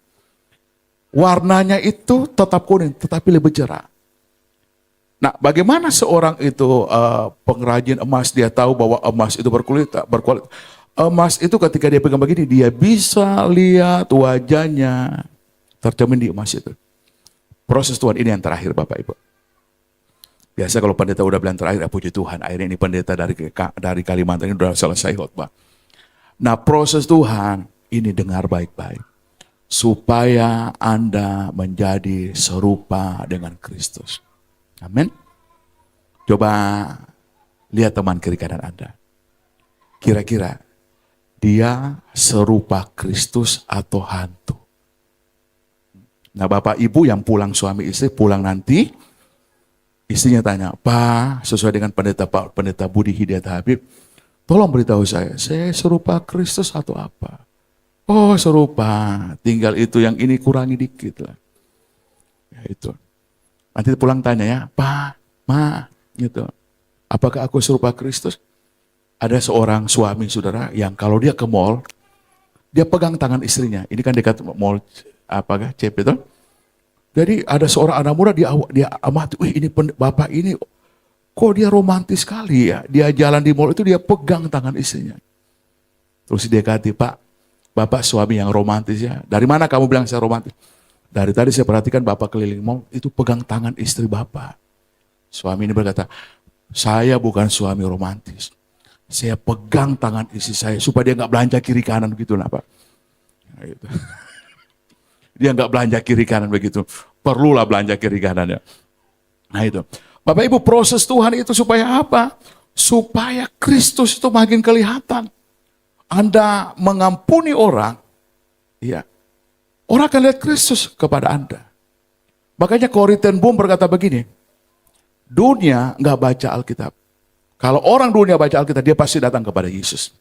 warnanya itu tetap kuning, tetapi lebih cerah. Nah, bagaimana seorang itu pengrajin emas dia tahu bahwa emas itu berkualitas? Emas itu ketika dia pegang begini, dia bisa lihat wajahnya tercermin di emas itu. Proses Tuhan ini yang terakhir Bapak Ibu. Biasa kalau pendeta udah bilang terakhir, puji Tuhan, akhirnya ini pendeta dari Kalimantan ini udah selesai khotbah. Nah proses Tuhan ini dengar baik-baik. Supaya Anda menjadi serupa dengan Kristus. Amin. Coba lihat teman kiri kanan Anda. Kira-kira dia serupa Kristus atau hantu? Nah Bapak Ibu yang pulang suami istri, pulang nanti, istrinya tanya, Pak, sesuai dengan pendeta Budi Hidayat Habib, tolong beritahu saya serupa Kristus atau apa? Oh serupa, tinggal itu yang ini kurangi dikit lah. Ya itu. Nanti pulang tanya ya, Pak, Ma, gitu. Apakah aku serupa Kristus? Ada seorang suami saudara yang kalau dia ke mall, dia pegang tangan istrinya. Ini kan dekat mall CP itu. Jadi ada seorang anak muda, dia amati, wih ini bapak ini kok dia romantis sekali ya. Dia jalan di mall itu dia pegang tangan istrinya. Terus dia kata, Pak, bapak suami yang romantis ya. Dari mana kamu bilang saya romantis? Dari tadi saya perhatikan bapak keliling mall itu pegang tangan istri bapak. Suami ini berkata, saya bukan suami romantis. Saya pegang tangan istri saya supaya dia nggak belanja kiri kanan begitu lah Pak. Nah, itu. Dia nggak belanja kiri kanan begitu. Perlulah belanja kiri kanan ya. Nah itu. Bapak Ibu, proses Tuhan itu supaya apa? Supaya Kristus itu makin kelihatan. Anda mengampuni orang, ya, orang akan lihat Kristus kepada Anda. Makanya Corrie ten Boom berkata begini, dunia nggak baca Alkitab. Kalau orang dunia baca Alkitab, dia pasti datang kepada Yesus.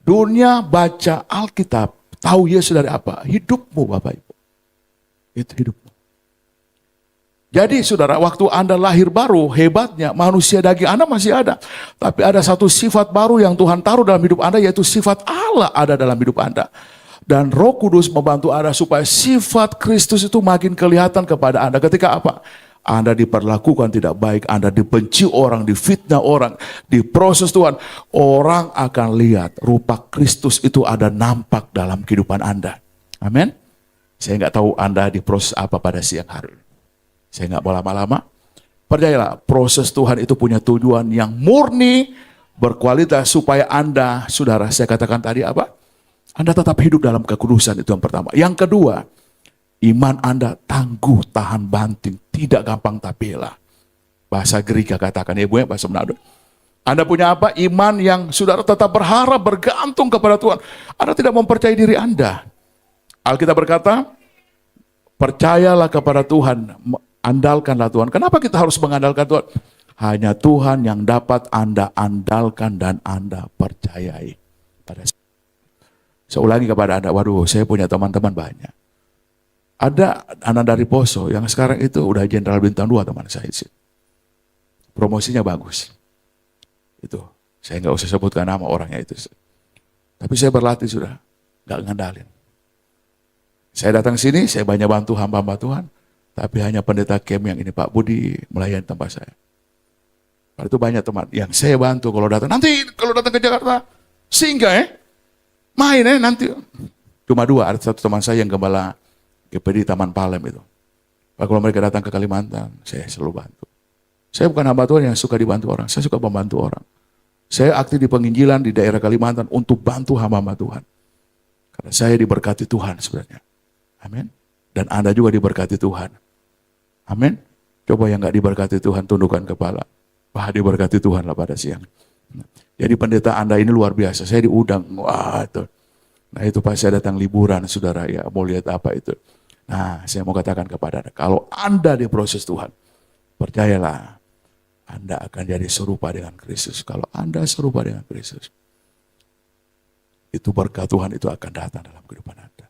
Dunia baca Alkitab, tahu Yesus dari apa? Hidupmu Bapak Ibu. Itu hidupmu. Jadi saudara, waktu Anda lahir baru, hebatnya manusia daging Anda masih ada. Tapi ada satu sifat baru yang Tuhan taruh dalam hidup Anda, yaitu sifat Allah ada dalam hidup Anda. Dan Roh Kudus membantu Anda supaya sifat Kristus itu makin kelihatan kepada Anda. Ketika apa? Anda diperlakukan tidak baik, Anda dibenci orang, difitnah orang, diproses Tuhan, orang akan lihat rupa Kristus itu ada nampak dalam kehidupan Anda. Amin. Saya nggak tahu Anda diproses apa pada siang hari. Saya nggak mau lama-lama. Percayalah, proses Tuhan itu punya tujuan yang murni, berkualitas, supaya Anda, saudara, saya katakan tadi apa? Anda tetap hidup dalam kekudusan, itu yang pertama. Yang kedua, iman Anda tangguh, tahan banting, tidak gampang tapela. Bahasa Gerika katakan, ya Bu ya, bahasa Manado. Anda punya apa? Iman yang saudara tetap berharap, bergantung kepada Tuhan. Anda tidak mempercayai diri Anda. Alkitab berkata, percayalah kepada Tuhan, andalkanlah Tuhan. Kenapa kita harus mengandalkan Tuhan? Hanya Tuhan yang dapat Anda andalkan dan Anda percayai. Saya ulangi kepada Anda, waduh saya punya teman-teman banyak. Ada anak dari Poso yang sekarang itu udah jenderal bintang 2 teman saya sih. Promosinya bagus. Itu, saya nggak usah sebutkan nama orangnya itu. Tapi saya berlatih sudah, nggak ngandalin. Saya datang sini, saya banyak bantu hamba-hamba Tuhan. Tapi hanya pendeta Kem yang ini Pak Budi melayani tempat saya. Karena itu banyak teman yang saya bantu kalau datang. Nanti kalau datang ke Jakarta, singgah main nanti. Cuma 2, ada satu teman saya yang gembala GPD Taman Palem itu. Kalau mereka datang ke Kalimantan, saya selalu bantu. Saya bukan hamba Tuhan yang suka dibantu orang, saya suka membantu orang. Saya aktif di penginjilan di daerah Kalimantan untuk bantu hamba-hamba Tuhan. Karena saya diberkati Tuhan sebenarnya. Amin. Dan Anda juga diberkati Tuhan. Amin. Coba yang gak diberkati Tuhan, tundukkan kepala. Wah, diberkati Tuhan lah pada siang. Jadi pendeta Anda ini luar biasa. Saya diundang. Wah, itu. Nah itu pas saya datang liburan, saudara ya, mau lihat apa itu. Nah, saya mau katakan kepada Anda, kalau Anda diproses Tuhan, percayalah, Anda akan jadi serupa dengan Kristus. Kalau Anda serupa dengan Kristus, itu berkat Tuhan itu akan datang dalam kehidupan Anda.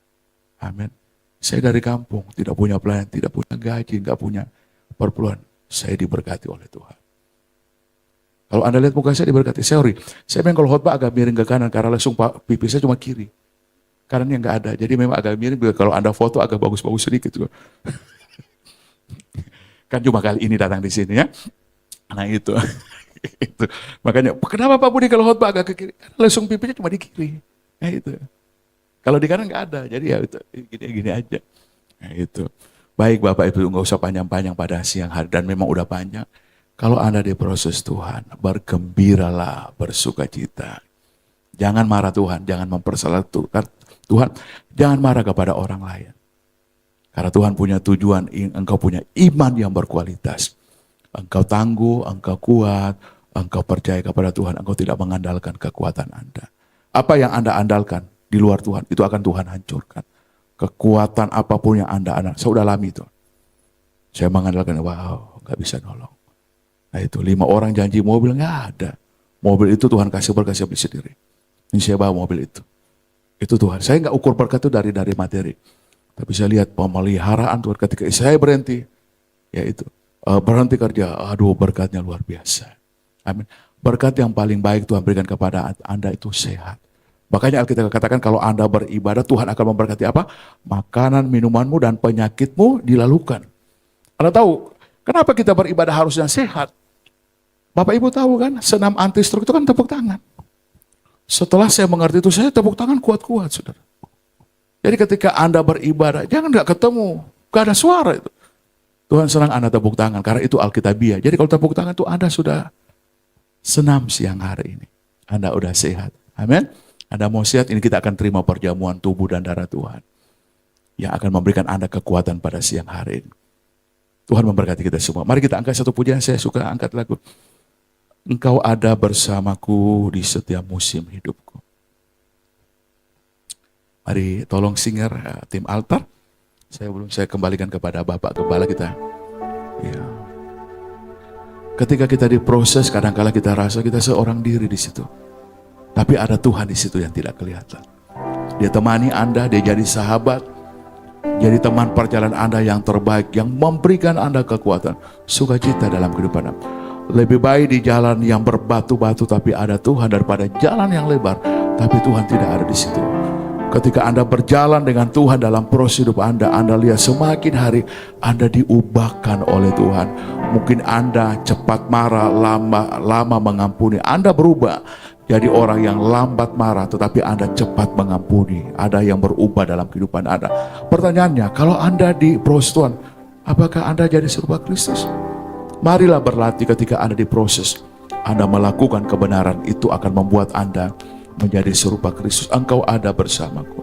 Amin. Saya dari kampung, tidak punya pelayan, tidak punya gaji, nggak punya perpuluhan. Saya diberkati oleh Tuhan. Kalau Anda lihat muka saya diberkati, sorry. Saya memang kalau khotbah agak miring ke kanan, karena langsung pipi saya cuma kiri. Kanannya nggak ada, jadi memang agak miring. Kalau Anda foto agak bagus-bagus sedikit. Kan cuma kali ini datang di sini ya. Nah itu. Itu. Makanya, kenapa Pak Budi kalau khotbah agak ke kiri? Karena langsung pipinya cuma di kiri. Nah itu. Kalau di kanan nggak ada, jadi ya itu gini-gini aja. Nah itu. Baik Bapak Ibu, nggak usah panjang-panjang pada siang hari, dan memang udah panjang. Kalau Anda diproses Tuhan, bergembiralah, bersukacita. Jangan marah Tuhan, jangan mempersalah Tuhan, jangan marah kepada orang lain. Karena Tuhan punya tujuan, engkau punya iman yang berkualitas. Engkau tangguh, engkau kuat, engkau percaya kepada Tuhan, engkau tidak mengandalkan kekuatan Anda. Apa yang Anda andalkan di luar Tuhan, itu akan Tuhan hancurkan. Kekuatan apapun yang Anda andalkan, saya udah alami itu. Saya mengandalkan, wow, gak bisa nolong. Nah itu, 5 orang janji mobil, nggak ada. Mobil itu Tuhan kasih berkat, saya beli sendiri. Ini saya bawa mobil itu. Itu Tuhan. Saya nggak ukur berkat itu dari materi. Tapi saya lihat pemeliharaan Tuhan ketika saya berhenti. Ya itu, berhenti kerja, aduh berkatnya luar biasa. Amin. Berkat yang paling baik Tuhan berikan kepada Anda itu sehat. Makanya Alkitab katakan kalau Anda beribadah, Tuhan akan memberkati apa? Makanan, minumanmu, dan penyakitmu dilalukan. Anda tahu, kenapa kita beribadah harusnya sehat? Bapak Ibu tahu kan, senam anti-stroke itu kan tepuk tangan. Setelah saya mengerti itu, saya tepuk tangan kuat-kuat, saudara. Jadi ketika Anda beribadah, jangan nggak ketemu, nggak ada suara itu. Tuhan senang Anda tepuk tangan, karena itu Alkitabiah. Jadi kalau tepuk tangan itu Anda sudah senam siang hari ini. Anda udah sehat. Amin. Anda mau sehat, ini kita akan terima perjamuan tubuh dan darah Tuhan. Yang akan memberikan Anda kekuatan pada siang hari ini. Tuhan memberkati kita semua. Mari kita angkat satu pujian, saya suka angkat lagu. Engkau ada bersamaku di setiap musim hidupku. Mari tolong singer, tim altar. Saya kembalikan kepada Bapak Gembala kita. Ya. Ketika kita diproses, kadang-kala kita rasa kita seorang diri di situ. Tapi ada Tuhan di situ yang tidak kelihatan. Dia temani Anda, dia jadi sahabat, jadi teman perjalanan Anda yang terbaik, yang memberikan Anda kekuatan, sukacita dalam kehidupan Anda. Lebih baik di jalan yang berbatu-batu tapi ada Tuhan daripada jalan yang lebar tapi Tuhan tidak ada di situ. Ketika Anda berjalan dengan Tuhan dalam proses hidup Anda lihat semakin hari Anda diubahkan oleh Tuhan. Mungkin Anda cepat marah, lama mengampuni. Anda berubah jadi orang yang lambat marah tetapi Anda cepat mengampuni. Ada yang berubah dalam kehidupan Anda. Pertanyaannya, kalau Anda di proses Tuhan, apakah Anda jadi serupa Kristus? Marilah berlatih ketika Anda diproses. Anda melakukan kebenaran, itu akan membuat Anda menjadi serupa Kristus. Engkau ada bersamaku.